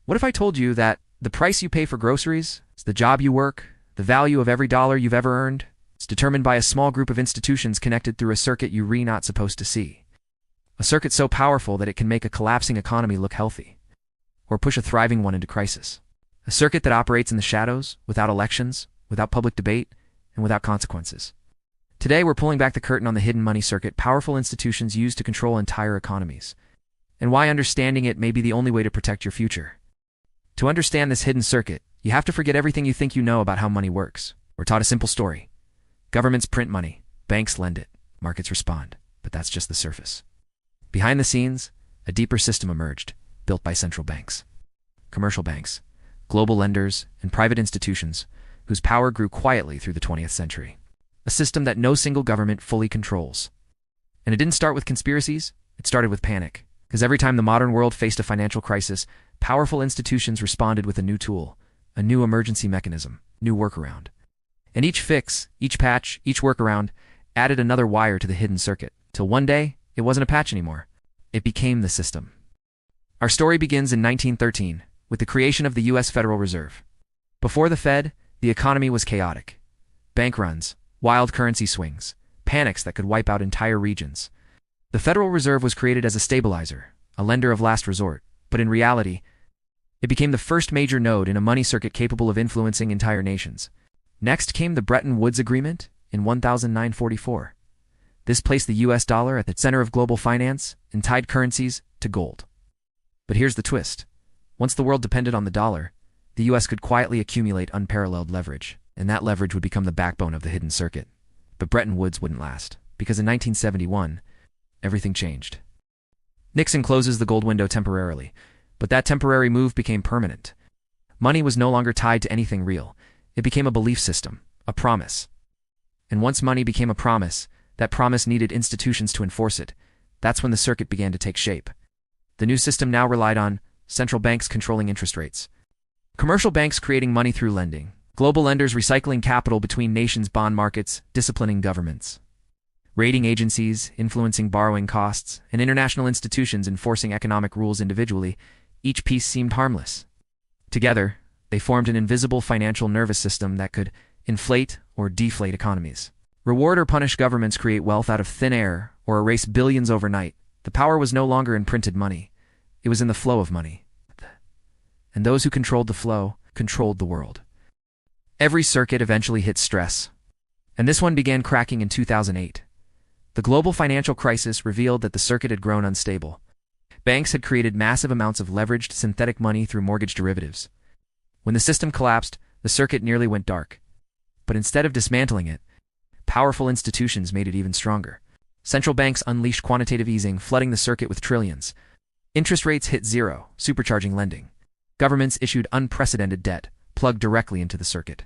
What if I told you that the price you pay for groceries, the job you work, the value of every dollar you've ever earned, is determined by a small group of institutions connected through a circuit you're not supposed to see? A circuit so powerful that it can make a collapsing economy look healthy, or push a thriving one into crisis. A circuit that operates in the shadows, without elections, without public debate, and without consequences. Today, we're pulling back the curtain on the hidden money circuit powerful institutions use to control entire economies, and why understanding it may be the only way to protect your future. To understand this hidden circuit, you have to forget everything you think you know about how money works. We're taught a simple story. Governments print money, banks lend it, markets respond, but that's just the surface. Behind the scenes, a deeper system emerged, built by central banks. Commercial banks, global lenders, and private institutions, whose power grew quietly through the 20th century. A system that no single government fully controls. And it didn't start with conspiracies, it started with panic. Because every time the modern world faced a financial crisis, powerful institutions responded with a new tool, a new emergency mechanism, new workaround. And each fix, each patch, each workaround added another wire to the hidden circuit, till one day, it wasn't a patch anymore. It became the system. Our story begins in 1913, with the creation of the U.S. Federal Reserve. Before the Fed, the economy was chaotic. Bank runs, wild currency swings, panics that could wipe out entire regions. The Federal Reserve was created as a stabilizer, a lender of last resort, but in reality, it became the first major node in a money circuit capable of influencing entire nations. Next came the Bretton Woods Agreement in 1944. This placed the US dollar at the center of global finance and tied currencies to gold. But here's the twist. Once the world depended on the dollar, the US could quietly accumulate unparalleled leverage, and that leverage would become the backbone of the hidden circuit. But Bretton Woods wouldn't last, because in 1971, everything changed. Nixon closes the gold window temporarily, but that temporary move became permanent. Money was no longer tied to anything real. It became a belief system, a promise. And once money became a promise, that promise needed institutions to enforce it. That's when the circuit began to take shape. The new system now relied on central banks controlling interest rates, commercial banks creating money through lending, global lenders recycling capital between nations' bond markets, disciplining governments, rating agencies influencing borrowing costs, and international institutions enforcing economic rules individually. Each piece seemed harmless. Together, they formed an invisible financial nervous system that could inflate or deflate economies, reward or punish governments, create wealth out of thin air, or erase billions overnight. The power was no longer in printed money. It was in the flow of money. And those who controlled the flow controlled the world. Every circuit eventually hit stress, and this one began cracking in 2008. The global financial crisis revealed that the circuit had grown unstable. Banks had created massive amounts of leveraged synthetic money through mortgage derivatives. When the system collapsed, the circuit nearly went dark. But instead of dismantling it, powerful institutions made it even stronger. Central banks unleashed quantitative easing, flooding the circuit with trillions. Interest rates hit zero, supercharging lending. Governments issued unprecedented debt, plugged directly into the circuit.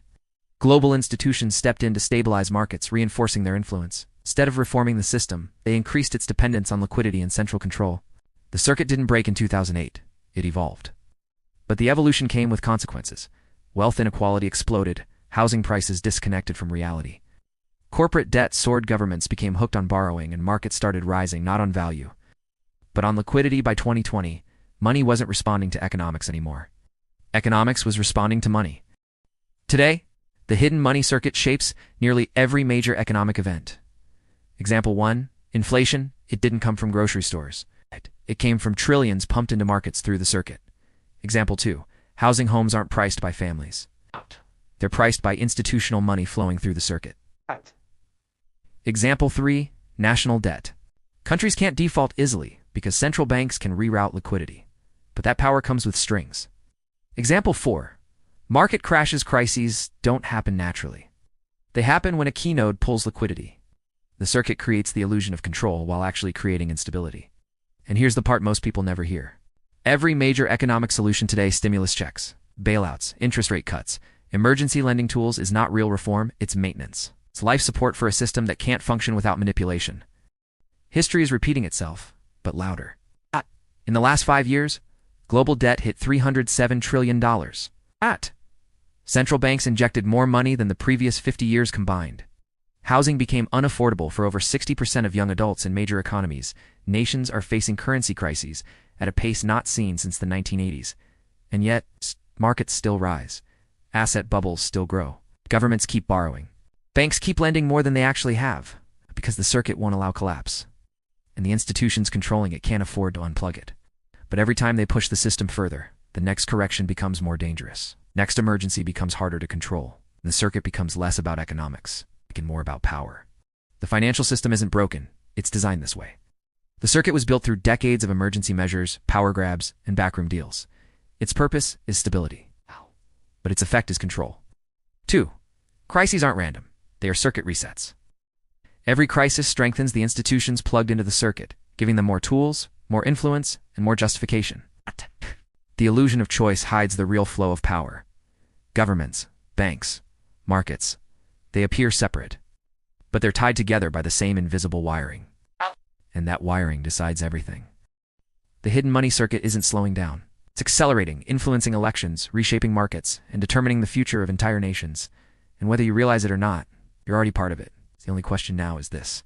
Global institutions stepped in to stabilize markets, reinforcing their influence. Instead of reforming the system, they increased its dependence on liquidity and central control. The circuit didn't break in 2008. It evolved. But the evolution came with consequences. Wealth inequality exploded, housing prices disconnected from reality. Corporate debt soared, governments became hooked on borrowing, and markets started rising not on value, but on liquidity. By 2020, money wasn't responding to economics anymore. Economics was responding to money. Today, the hidden money circuit shapes nearly every major economic event. Example 1, inflation. It didn't come from grocery stores. It came from trillions pumped into markets through the circuit. Example 2, housing. Homes aren't priced by families. They're priced by institutional money flowing through the circuit. Example 3, national debt. Countries can't default easily because central banks can reroute liquidity. But that power comes with strings. Example 4, market crashes. Crises don't happen naturally. They happen when a key node pulls liquidity. The circuit creates the illusion of control while actually creating instability. And here's the part most people never hear. Every major economic solution today, stimulus checks, bailouts, interest rate cuts, emergency lending tools, is not real reform, it's maintenance. It's life support for a system that can't function without manipulation. History is repeating itself, but louder. In the last 5 years, global debt hit $307 trillion. Central banks injected more money than the previous 50 years combined. Housing became unaffordable for over 60% of young adults in major economies. Nations are facing currency crises at a pace not seen since the 1980s. And yet, markets still rise. Asset bubbles still grow. Governments keep borrowing. Banks keep lending more than they actually have, because the circuit won't allow collapse. And the institutions controlling it can't afford to unplug it. But every time they push the system further, the next correction becomes more dangerous. Next emergency becomes harder to control. And the circuit becomes less about economics and more about power. The financial system isn't broken. It's designed this way. The circuit was built through decades of emergency measures, power grabs, and backroom deals. Its purpose is stability. But its effect is control. 2. Crises aren't random. They are circuit resets. Every crisis strengthens the institutions plugged into the circuit, giving them more tools, more influence, and more justification. The illusion of choice hides the real flow of power. Governments, banks, markets, they appear separate, but they're tied together by the same invisible wiring. And that wiring decides everything. The hidden money circuit isn't slowing down. It's accelerating, influencing elections, reshaping markets, and determining the future of entire nations. And whether you realize it or not, you're already part of it. The only question now is this: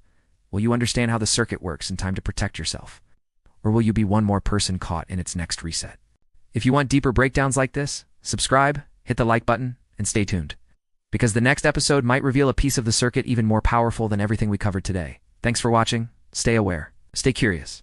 will you understand how the circuit works in time to protect yourself? Or will you be one more person caught in its next reset? If you want deeper breakdowns like this, subscribe, hit the like button, and stay tuned. Because the next episode might reveal a piece of the circuit even more powerful than everything we covered today. Thanks for watching. Stay aware. Stay curious.